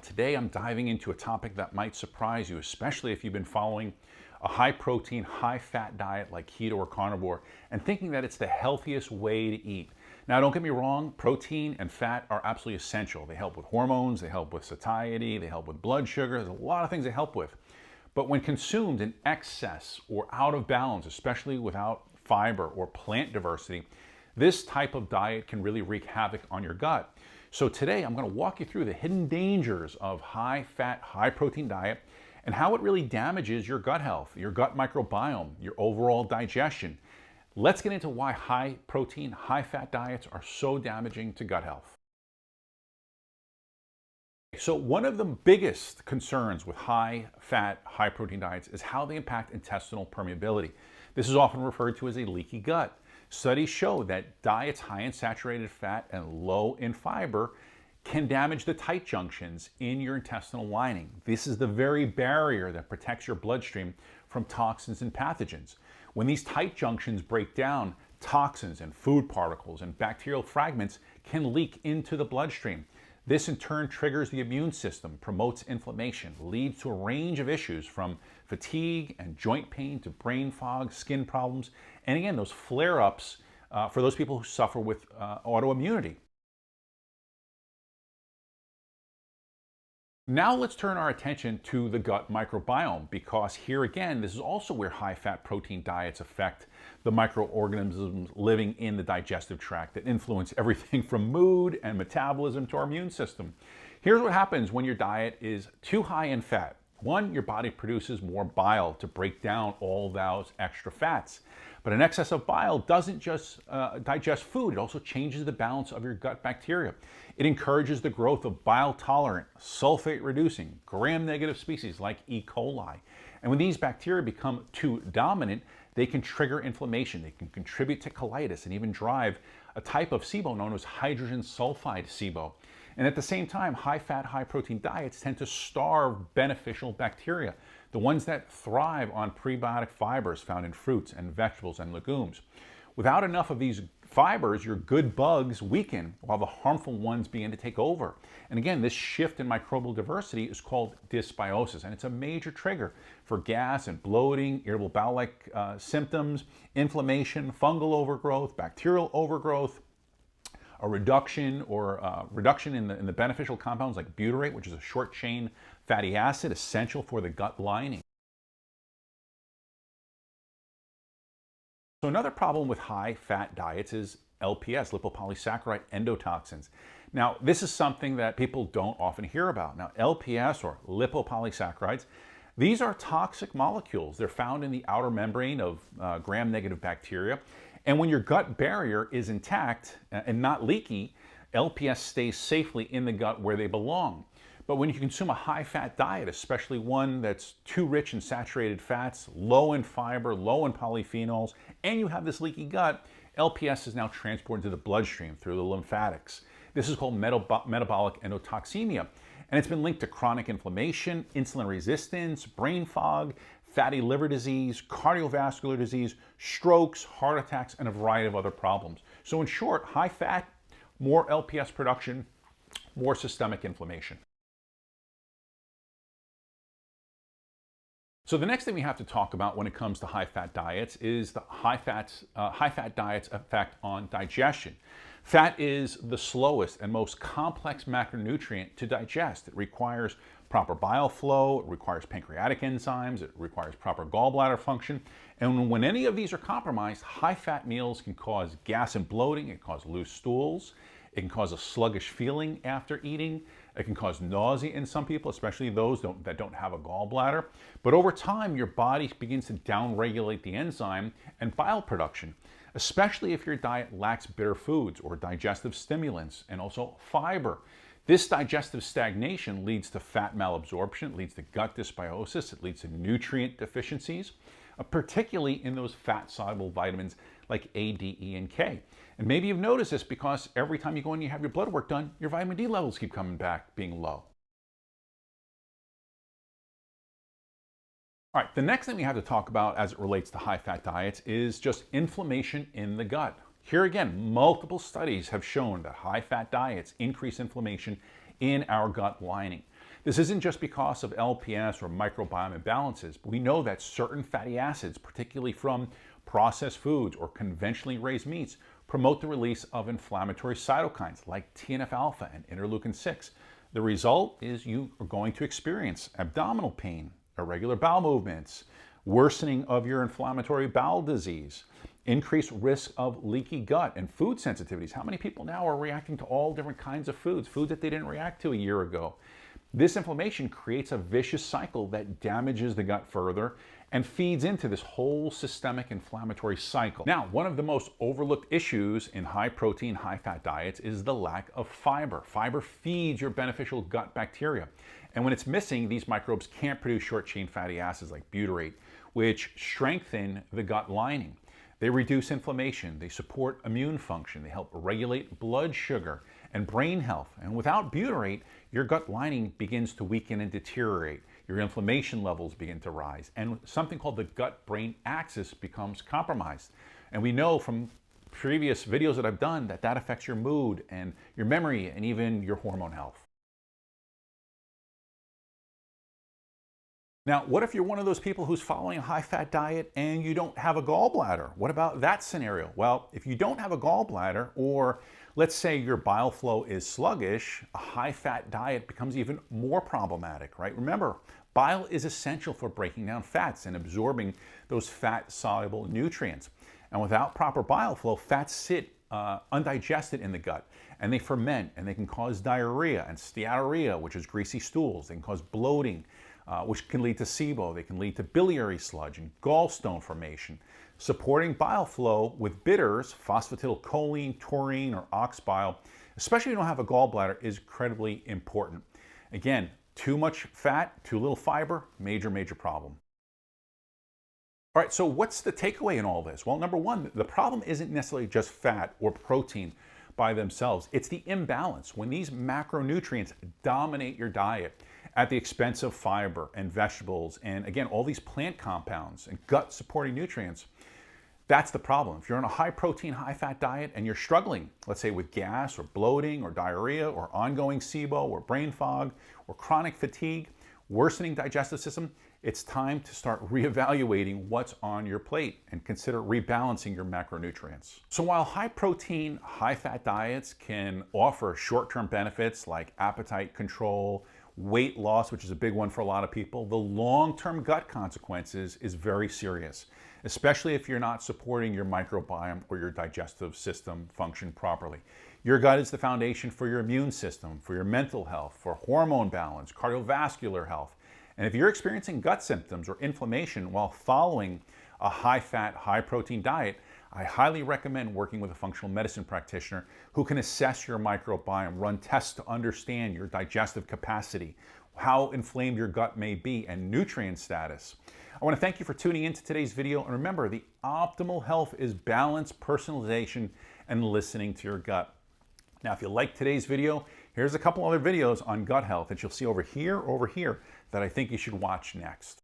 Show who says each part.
Speaker 1: Today I'm diving into a topic that might surprise you, especially if you've been following a high protein, high fat diet like keto or carnivore and thinking that it's the healthiest way to eat. Now, don't get me wrong, protein and fat are absolutely essential. They help with hormones, they help with satiety, they help with blood sugar. There's a lot of things they help with. But when consumed in excess or out of balance, especially without fiber or plant diversity, this type of diet can really wreak havoc on your gut. So today I'm going to walk you through the hidden dangers of high fat, high protein diet and how it really damages your gut health, your gut microbiome, your overall digestion. Let's get into why high protein, high fat diets are so damaging to gut health. So one of the biggest concerns with high fat, high protein diets is how they impact intestinal permeability. This is often referred to as a leaky gut. Studies show that diets high in saturated fat and low in fiber can damage the tight junctions in your intestinal lining. This is the very barrier that protects your bloodstream from toxins and pathogens. When these tight junctions break down, toxins and food particles and bacterial fragments can leak into the bloodstream. This in turn triggers the immune system, promotes inflammation, leads to a range of issues from fatigue and joint pain to brain fog, skin problems, and again, those flare-ups for those people who suffer with autoimmunity. Now let's turn our attention to the gut microbiome, because here again, this is also where high-fat protein diets affect the microorganisms living in the digestive tract that influence everything from mood and metabolism to our immune system. Here's what happens when your diet is too high in fat. One, your body produces more bile to break down all those extra fats. But an excess of bile doesn't just digest food, it also changes the balance of your gut bacteria. It encourages the growth of bile-tolerant, sulfate-reducing, gram-negative species like E. coli. And when these bacteria become too dominant, they can trigger inflammation, they can contribute to colitis, and even drive a type of SIBO known as hydrogen sulfide SIBO. And at the same time, high-fat, high-protein diets tend to starve beneficial bacteria, the ones that thrive on prebiotic fibers found in fruits and vegetables and legumes. Without enough of these fibers, your good bugs weaken while the harmful ones begin to take over. And again, this shift in microbial diversity is called dysbiosis, and it's a major trigger for gas and bloating, irritable bowel-like symptoms, inflammation, fungal overgrowth, bacterial overgrowth, a reduction in the beneficial compounds like butyrate, which is a short chain fatty acid essential for the gut lining. So another problem with high fat diets is LPS, lipopolysaccharide endotoxins. Now, this is something that people don't often hear about. Now, LPS or lipopolysaccharides, these are toxic molecules. They're found in the outer membrane of gram-negative bacteria. And when your gut barrier is intact and not leaky, LPS stays safely in the gut where they belong. But when you consume a high-fat diet, especially one that's too rich in saturated fats, low in fiber, low in polyphenols, and you have this leaky gut, LPS is now transported to the bloodstream through the lymphatics. This is called metabolic endotoxemia, and it's been linked to chronic inflammation, insulin resistance, brain fog, fatty liver disease, cardiovascular disease, strokes, heart attacks, and a variety of other problems. So in short, high fat, more LPS production, more systemic inflammation. So the next thing we have to talk about when it comes to high-fat diets is the high-fat diet's effect on digestion. Fat is the slowest and most complex macronutrient to digest. It requires proper bile flow, it requires pancreatic enzymes, it requires proper gallbladder function. And when any of these are compromised, high-fat meals can cause gas and bloating, it can cause loose stools, it can cause a sluggish feeling after eating. It can cause nausea in some people, especially those that don't have a gallbladder. But over time, your body begins to downregulate the enzyme and bile production, especially if your diet lacks bitter foods or digestive stimulants and also fiber. This digestive stagnation leads to fat malabsorption, it leads to gut dysbiosis, it leads to nutrient deficiencies, particularly in those fat-soluble vitamins like A, D, E, and K. And maybe you've noticed this because every time you go and you have your blood work done, your vitamin D levels keep coming back being low. All right, the next thing we have to talk about as it relates to high-fat diets is just inflammation in the gut. Here again, multiple studies have shown that high-fat diets increase inflammation in our gut lining. This isn't just because of LPS or microbiome imbalances, but we know that certain fatty acids, particularly from processed foods or conventionally raised meats, promote the release of inflammatory cytokines like TNF-alpha and interleukin-6. The result is you are going to experience abdominal pain, irregular bowel movements, worsening of your inflammatory bowel disease, increased risk of leaky gut, and food sensitivities. How many people now are reacting to all different kinds of foods that they didn't react to a year ago? This inflammation creates a vicious cycle that damages the gut further and feeds into this whole systemic inflammatory cycle. Now, one of the most overlooked issues in high protein, high fat diets is the lack of fiber. Fiber feeds your beneficial gut bacteria. And when it's missing, these microbes can't produce short chain fatty acids like butyrate, which strengthen the gut lining. They reduce inflammation, they support immune function, they help regulate blood sugar and brain health. And without butyrate, your gut lining begins to weaken and deteriorate. Your inflammation levels begin to rise, and something called the gut-brain axis becomes compromised. And we know from previous videos that I've done that that affects your mood and your memory and even your hormone health. Now, what if you're one of those people who's following a high-fat diet and you don't have a gallbladder? What about that scenario? Well, if you don't have a gallbladder, or let's say your bile flow is sluggish, a high-fat diet becomes even more problematic, right? Remember, bile is essential for breaking down fats and absorbing those fat-soluble nutrients. And without proper bile flow, fats sit undigested in the gut, and they ferment, and they can cause diarrhea and steatorrhea, which is greasy stools. They can cause bloating, which can lead to SIBO. They can lead to biliary sludge and gallstone formation. Supporting bile flow with bitters, phosphatidylcholine, taurine, or ox bile, especially if you don't have a gallbladder, is incredibly important. Again, too much fat, too little fiber, major, major problem. All right, so what's the takeaway in all this? Well, number one, the problem isn't necessarily just fat or protein by themselves. It's the imbalance. When these macronutrients dominate your diet at the expense of fiber and vegetables, and again, all these plant compounds and gut supporting nutrients, that's the problem. If you're on a high protein, high fat diet and you're struggling, let's say with gas or bloating or diarrhea or ongoing SIBO or brain fog or chronic fatigue, worsening digestive system, it's time to start reevaluating what's on your plate and consider rebalancing your macronutrients. So while high protein, high fat diets can offer short-term benefits like appetite control, weight loss, which is a big one for a lot of people, the long-term gut consequences is very serious, especially if you're not supporting your microbiome or your digestive system function properly. Your gut is the foundation for your immune system, for your mental health, for hormone balance, cardiovascular health. And if you're experiencing gut symptoms or inflammation while following a high-fat, high-protein diet, I highly recommend working with a functional medicine practitioner who can assess your microbiome, run tests to understand your digestive capacity, how inflamed your gut may be, and nutrient status. I want to thank you for tuning into today's video. And remember, the optimal health is balance, personalization, and listening to your gut. Now, if you like today's video, here's a couple other videos on gut health that you'll see over here that I think you should watch next.